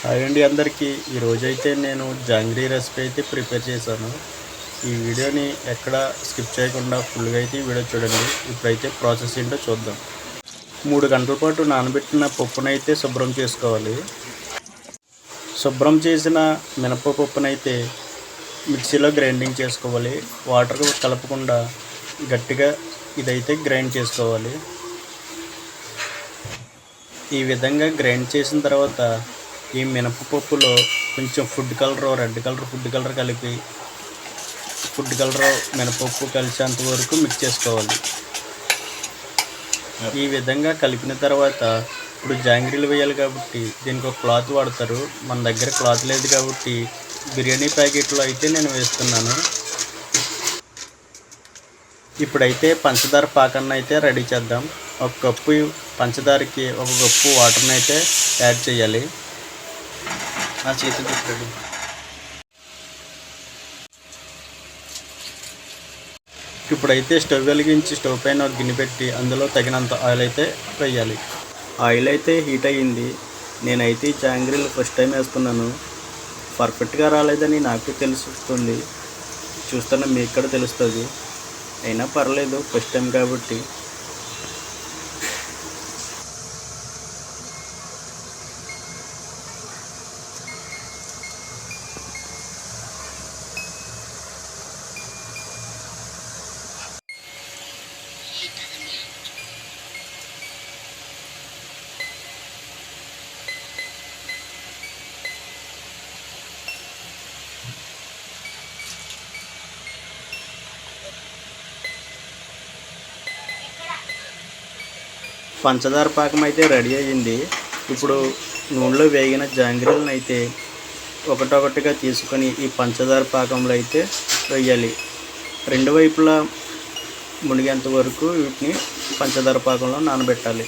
Hi అండి అందరికీ. ఈరోజైతే నేను జాంగ్రీ రెసిపీ అయితే ప్రిపేర్ చేశాను. ఈ వీడియోని ఎక్కడ స్కిప్ చేయకుండా ఫుల్గా అయితే ఈ వీడియో చూడండి. ఇప్పుడైతే ప్రాసెస్ ఏంటో చూద్దాం. 3 గంటల పాటు నానబెట్టిన పప్పునైతే శుభ్రం చేసుకోవాలి. శుభ్రం చేసిన మినపప్పునైతే మిక్సీలో గ్రైండింగ్ చేసుకోవాలి. వాటర్ కలపకుండా గట్టిగా ఇదైతే గ్రైండ్ చేసుకోవాలి. ఈ విధంగా గ్రైండ్ చేసిన తర్వాత ఈ మినపప్పులో కొంచెం రెడ్ కలర్ ఫుడ్ కలర్ కలిపి ఫుడ్ కలర్ మినపప్పు కలిసేంత వరకు మిక్స్ చేసుకోవాలి. ఈ విధంగా కలిపిన తర్వాత ఇప్పుడు జాంగ్రీలు వేయాలి కాబట్టి దీనికి ఒక క్లాత్ వాడతారు. మన దగ్గర క్లాత్ లేదు కాబట్టి బిర్యానీ ప్యాకెట్లో అయితే నేను వేస్తున్నాను. ఇప్పుడైతే పంచదార పాకాన్ని అయితే రెడీ చేద్దాం. 1 కప్పు పంచదారకి 1 కప్పు వాటర్ని అయితే యాడ్ చేయాలి. నా చేతులు తిప్పండి. ఇప్పుడైతే స్టవ్ వెలిగించి స్టవ్ పైన ఒక గిన్నె పెట్టి అందులో తగినంత ఆయిల్ అయితే వేయాలి. ఆయిల్ అయితే హీట్ అయ్యింది. నేనైతే ఈ జాంగ్రీలు ఫస్ట్ టైం వేస్తున్నాను. పర్ఫెక్ట్గా రాలేదని నాకు తెలుస్తుంది. చూస్తున్నా మీకు కూడా తెలుస్తుంది. అయినా పర్లేదు, ఫస్ట్ టైం కాబట్టి. పంచదార పాకం అయితే రెడీ అయ్యింది. ఇప్పుడు నూనెలో వేగిన జాంగ్రీలను అయితే ఒకటొకటిగా తీసుకొని ఈ పంచదార పాకంలో అయితే వేయాలి. 2 వైపులా మునిగేంత వరకు వీటిని పంచదార పాకంలో నానబెట్టాలి.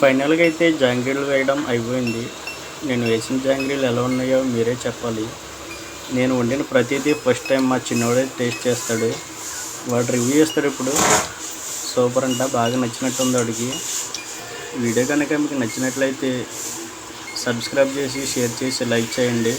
ఫైనల్గా అయితే జాంగ్రీలు వేయడం అయిపోయింది. నేను వేసిన జాంగ్రీలు ఎలా ఉన్నాయో మీరే చెప్పాలి. నేను వండిన ప్రతిదీ ఫస్ట్ టైం మా చిన్నోడే టేస్ట్ చేస్తాడు. వాడు రివ్యూ చేస్తాడు. ఇప్పుడు సూపర్ అంట, బాగా నచ్చినట్టుంది వాడికి. వీడియో కనుక మీకు నచ్చినట్లయితే సబ్స్క్రైబ్ చేసి షేర్ చేసి లైక్ చేయండి.